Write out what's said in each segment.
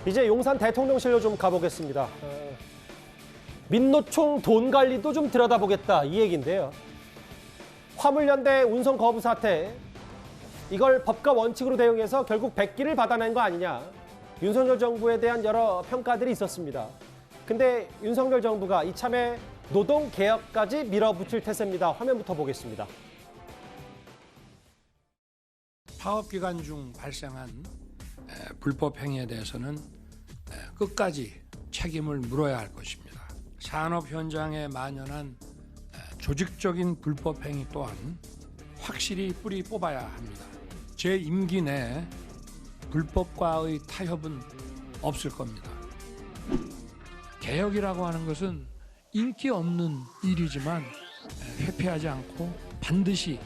이제 용산 대통령실로 좀 가보겠습니다. 민노총 돈 관리도 좀 들여다보겠다 이 얘기인데요. 화물연대 운송 거부 사태, 이걸 법과 원칙으로 대응해서 결국 백기를 받아낸 거 아니냐. 윤석열 정부에 대한 여러 평가들이 있었습니다. 근데 윤석열 정부가 이참에 노동개혁까지 밀어붙일 태세입니다. 화면부터 보겠습니다. 파업기간 중 발생한 불법 행위에 대해서는 끝까지 책임을 물어야 할 것입니다. 산업 현장에 만연한 조직적인 불법 행위 또한 확실히 뿌리 뽑아야 합니다. 제 임기 내 불법과의 타협은 없을 겁니다. 개혁이라고 하는 것은 인기 없는 일이지만 회피하지 않고 반드시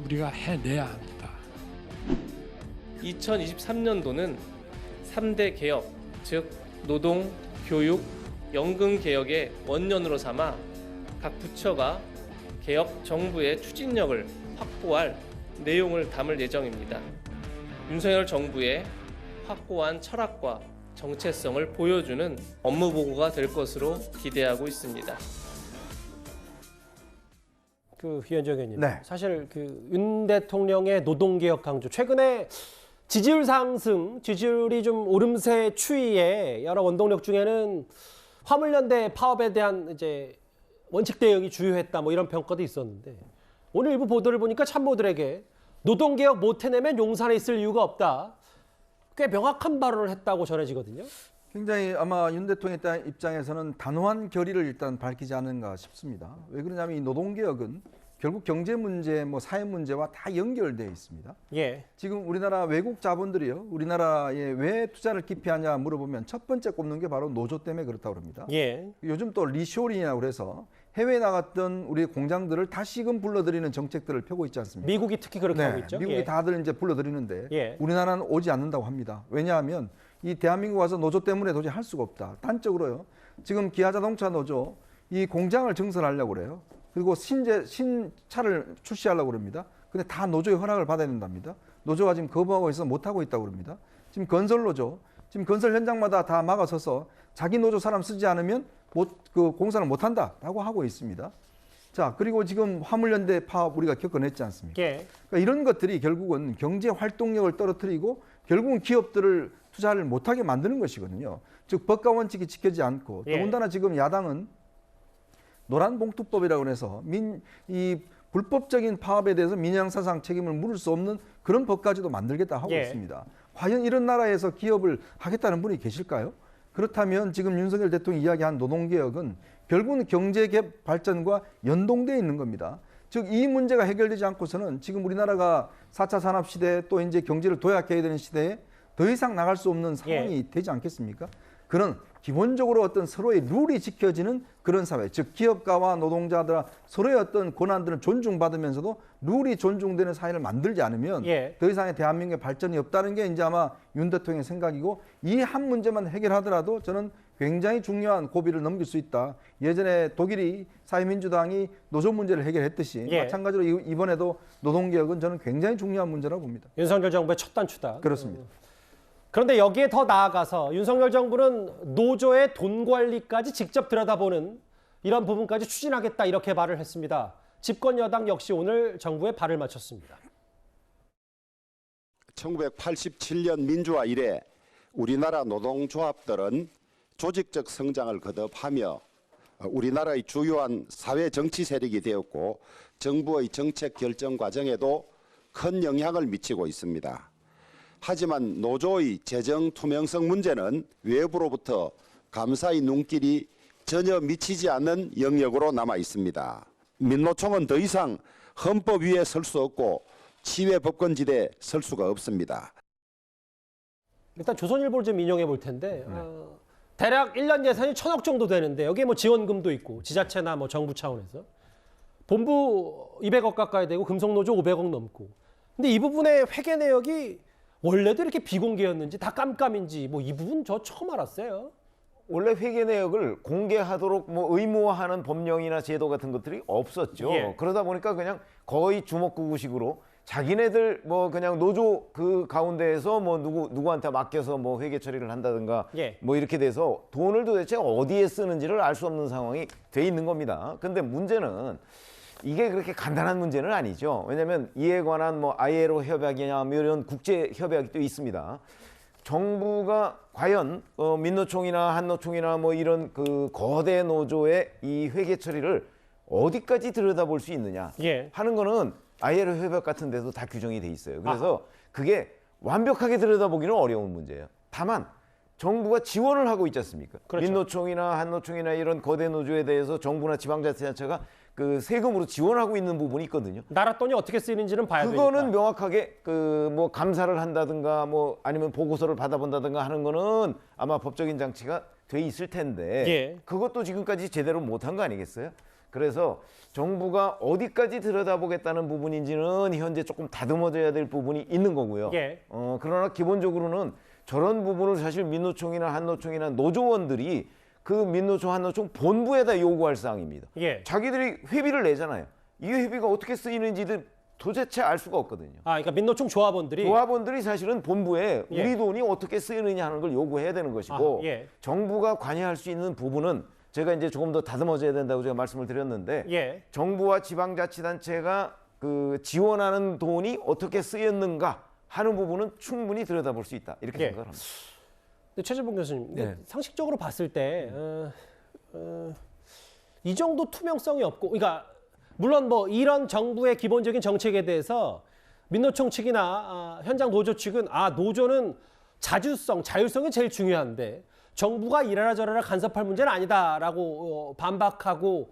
우리가 해내야 합니다. 2023년도는 3대 개혁, 즉 노동, 교육, 연금 개혁의 원년으로 삼아 각 부처가 개혁 정부의 추진력을 확보할 내용을 담을 예정입니다. 윤석열 정부의 확고한 철학과 정체성을 보여주는 업무 보고가 될 것으로 기대하고 있습니다. 위원장 의원님, 네. 사실 윤 대통령의 노동개혁 강조, 최근에 지지율 상승, 지지율이 좀 오름세 추이에 여러 원동력 중에는 화물연대 파업에 대한 이제 원칙 대응이 주요했다, 뭐 이런 평가도 있었는데, 오늘 일부 보도를 보니까 참모들에게 노동개혁 못 해내면 용산에 있을 이유가 없다, 꽤 명확한 발언을 했다고 전해지거든요. 굉장히 아마 윤 대통령 입장에서는 단호한 결의를 일단 밝히지 않은가 싶습니다. 왜 그러냐면 이 노동개혁은 결국 경제 문제, 사회 문제와 다 연결되어 있습니다. 예. 지금 우리나라 외국 자본들이요, 우리나라에 왜 투자를 기피하냐 물어보면 첫 번째 꼽는 게 바로 노조 때문에 그렇다고 합니다. 예. 요즘 또 리쇼링이라고 그래서 해외에 나갔던 우리 공장들을 다시금 불러들이는 정책들을 펴고 있지 않습니까? 미국이 특히 그렇게 하고 있죠. 미국이 예. 다들 이제 불러들이는데 예. 우리나라는 오지 않는다고 합니다. 왜냐하면 이 대한민국 와서 노조 때문에 도저히 할 수가 없다. 단적으로요. 지금 기아자동차 노조 이 공장을 증설하려고 그래요. 그리고 신차를 출시하려고 그럽니다. 근데 다 노조의 허락을 받아야 된답니다. 노조가 지금 거부하고 있어서 못하고 있다고 그럽니다. 지금 건설 노조, 지금 건설 현장마다 다 막아서서 자기 노조 사람 쓰지 않으면 공사를 못한다라고 하고 있습니다. 자, 그리고 지금 화물연대 파업 우리가 겪어냈지 않습니까? 예. 그러니까 이런 것들이 결국은 경제 활동력을 떨어뜨리고 결국은 기업들을 투자를 못하게 만드는 것이거든요. 즉 법과 원칙이 지켜지지 않고, 예. 더군다나 지금 야당은 노란봉투법이라고 해서 이 불법적인 파업에 대해서 민영사상 책임을 물을 수 없는 그런 법까지도 만들겠다 하고 예. 있습니다. 과연 이런 나라에서 기업을 하겠다는 분이 계실까요? 그렇다면 지금 윤석열 대통령이 이야기한 노동개혁은 결국은 경제 발전과 연동되어 있는 겁니다. 즉 이 문제가 해결되지 않고서는 지금 우리나라가 4차 산업시대 또 이제 경제를 도약해야 되는 시대에 더 이상 나갈 수 없는 상황이 되지 않겠습니까? 그런 기본적으로 어떤 서로의 룰이 지켜지는 그런 사회, 즉 기업가와 노동자들 서로의 어떤 권한들을 존중받으면서도 룰이 존중되는 사회를 만들지 않으면 더 이상의 대한민국의 발전이 없다는 게 이제 아마 윤 대통령의 생각이고, 이 한 문제만 해결하더라도 저는 굉장히 중요한 고비를 넘길 수 있다. 예전에 독일이 사회민주당이 노조 문제를 해결했듯이 마찬가지로 이번에도 노동개혁은 저는 굉장히 중요한 문제라고 봅니다. 윤석열 정부의 첫 단추다. 그렇습니다. 그런데 여기에 더 나아가서 윤석열 정부는 노조의 돈 관리까지 직접 들여다보는 이런 부분까지 추진하겠다, 이렇게 말을 했습니다. 집권 여당 역시 오늘 정부에 발을 맞췄습니다. 1987년 민주화 이래 우리나라 노동조합들은 조직적 성장을 거듭하며 우리나라의 주요한 사회 정치 세력이 되었고, 정부의 정책 결정 과정에도 큰 영향을 미치고 있습니다. 하지만 노조의 재정 투명성 문제는 외부로부터 감사의 눈길이 전혀 미치지 않는 영역으로 남아 있습니다. 민노총은 더 이상 헌법 위에 설 수 없고 치외 법권지대에 설 수가 없습니다. 일단 조선일보를 좀 인용해 볼 텐데 대략 1년 예산이 1,000억 정도 되는데 여기에 지원금도 있고 지자체나 정부 차원에서 본부 200억 가까이 되고 금속노조 500억 넘고, 근데 이 부분의 회계 내역이 원래도 이렇게 비공개였는지 다 깜깜인지 이 부분 저 처음 알았어요. 원래 회계 내역을 공개하도록 의무화하는 법령이나 제도 같은 것들이 없었죠. 예. 그러다 보니까 그냥 거의 주먹구구식으로 자기네들 뭐 그냥 노조 그 가운데에서 뭐 누구한테 맡겨서 뭐 회계 처리를 한다든가 예. 뭐 이렇게 돼서 돈을 도대체 어디에 쓰는지를 알 수 없는 상황이 돼 있는 겁니다. 근데 문제는 이게 그렇게 간단한 문제는 아니죠. 왜냐하면 이에 관한 뭐 ILO 협약이냐 뭐 이런 국제 협약이 또 있습니다. 정부가 과연 민노총이나 한노총이나 뭐 이런 그 거대 노조의 이 회계 처리를 어디까지 들여다볼 수 있느냐 예. 하는 거는 ILO 협약 같은 데도 다 규정이 돼 있어요. 그래서 그게 완벽하게 들여다보기는 어려운 문제예요. 다만 정부가 지원을 하고 있지 않습니까? 그렇죠. 민노총이나 한노총이나 이런 거대 노조에 대해서 정부나 지방자치단체가 그 세금으로 지원하고 있는 부분이 있거든요. 나라 돈이 어떻게 쓰이는지는 봐야 되니까. 그거는 명확하게 그 뭐 감사를 한다든가 뭐 아니면 보고서를 받아본다든가 하는 거는 아마 법적인 장치가 돼 있을 텐데 예. 그것도 지금까지 제대로 못한 거 아니겠어요? 그래서 정부가 어디까지 들여다보겠다는 부분인지는 현재 조금 다듬어져야 될 부분이 있는 거고요. 예. 그러나 기본적으로는 저런 부분을 사실 민노총이나 한노총이나 노조원들이 그 민노총 한노총 본부에다 요구할 사항입니다. 예. 자기들이 회비를 내잖아요. 이 회비가 어떻게 쓰이는지도 도대체 알 수가 없거든요. 그러니까 민노총 조합원들이 조합원들이 사실은 본부에 예. 우리 돈이 어떻게 쓰이느냐 하는 걸 요구해야 되는 것이고 예. 정부가 관여할 수 있는 부분은 제가 이제 조금 더 다듬어져야 된다고 제가 말씀을 드렸는데 예. 정부와 지방자치단체가 그 지원하는 돈이 어떻게 쓰였는가 하는 부분은 충분히 들여다볼 수 있다 이렇게 예. 생각을 합니다. 근데 최재봉 교수님, 근데 네. 상식적으로 봤을 때 이 정도 투명성이 없고, 그러니까 물론 뭐 이런 정부의 기본적인 정책에 대해서 민노총 측이나 현장 노조 측은 노조는 자주성, 자율성이 제일 중요한데 정부가 이래라 저래라 간섭할 문제는 아니다라고 반박하고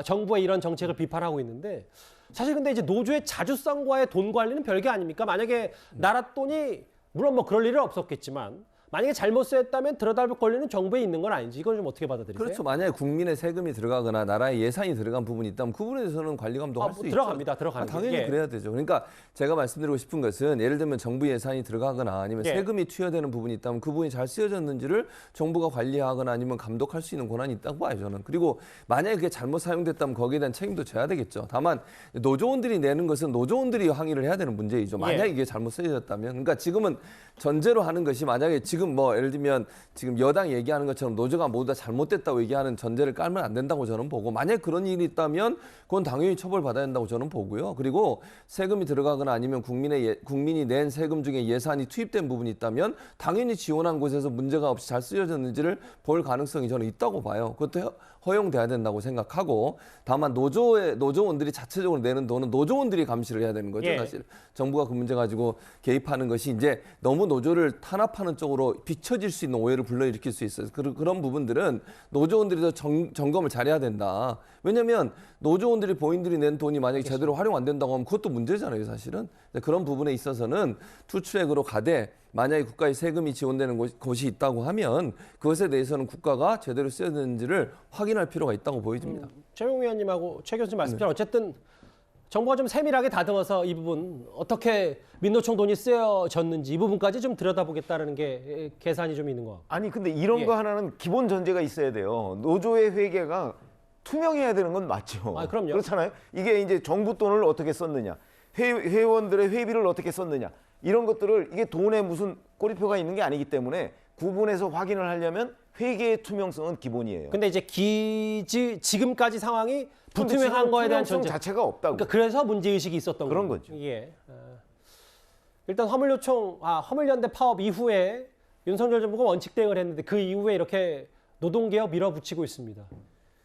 정부의 이런 정책을 비판하고 있는데 사실 근데 이제 노조의 자주성과의 돈 관리는 별개 아닙니까? 만약에 나라 돈이 물론 뭐 그럴 일은 없었겠지만 만약에 잘못 쓰였다면 들여다볼 권리는 정부에 있는 건 아닌지 이건 좀 어떻게 받아들이세요? 그렇죠. 만약에 국민의 세금이 들어가거나 나라의 예산이 들어간 부분이 있다면 그 부분에 대해서는 관리 감독할 수 있죠. 들어갑니다. 들어가는 당연히 게. 그래야 되죠. 그러니까 제가 말씀드리고 싶은 것은 예를 들면 정부 예산이 들어가거나 아니면 예. 세금이 투여되는 부분이 있다면 그 부분이 잘 쓰여졌는지를 정부가 관리하거나 아니면 감독할 수 있는 권한이 있다고 봐요, 저는. 그리고 만약에 그게 잘못 사용됐다면 거기에 대한 책임도 져야 되겠죠. 다만 노조원들이 내는 것은 노조원들이 항의를 해야 되는 문제이죠. 만약에 이게 잘못 쓰여졌다면. 그러니까 지금은 전제로 하는 것이 만약에 지금 뭐 예를 들면 지금 여당 얘기하는 것처럼 노조가 모두 다 잘못됐다고 얘기하는 전제를 깔면 안 된다고 저는 보고 만약에 그런 일이 있다면 그건 당연히 처벌받아야 된다고 저는 보고요. 그리고 세금이 들어가거나 아니면 국민이 낸 세금 중에 예산이 투입된 부분이 있다면 당연히 지원한 곳에서 문제가 없이 잘 쓰여졌는지를 볼 가능성이 저는 있다고 봐요. 그것도 허용돼야 된다고 생각하고 다만 노조원들이 자체적으로 내는 돈은 노조원들이 감시를 해야 되는 거죠. 예. 사실 정부가 그 문제 가지고 개입하는 것이 이제 너무 노조를 탄압하는 쪽으로 비춰질 수 있는 오해를 불러일으킬 수 있어요. 그런 부분들은 노조원들이 더 점검을 잘해야 된다. 왜냐하면 노조원들이 본인들이 낸 돈이 만약에 제대로 활용 안 된다고 하면 그것도 문제잖아요, 사실은. 그런 부분에 있어서는 투트랙으로 가되 만약에 국가의 세금이 지원되는 곳이 있다고 하면 그것에 대해서는 국가가 제대로 쓰였는지를 확인할 필요가 있다고 보여집니다. 최용 위원님하고 최 교수님 말씀처럼 어쨌든 정부가 좀 세밀하게 다듬어서 이 부분 어떻게 민노총 돈이 쓰여졌는지 이 부분까지 좀 들여다보겠다는 게 계산이 좀 있는 거. 아니 근데 이런 예. 거 하나는 기본 전제가 있어야 돼요. 노조의 회계가 투명해야 되는 건 맞죠. 그럼요. 그렇잖아요. 이게 이제 정부 돈을 어떻게 썼느냐, 회원들의 회비를 어떻게 썼느냐 이런 것들을 이게 돈에 무슨 꼬리표가 있는 게 아니기 때문에 구분해서 확인을 하려면 회계의 투명성은 기본이에요. 근데 이제 지금까지 상황이 근데 불투명한 지금 거에 대한 투명성 전제. 자체가 없다고. 그러니까 그래서 문제 의식이 있었던 그런 거죠. 거죠. 예. 일단 화물연대 파업 이후에 윤석열 정부가 원칙 대응을 했는데 그 이후에 이렇게 노동개혁 밀어붙이고 있습니다.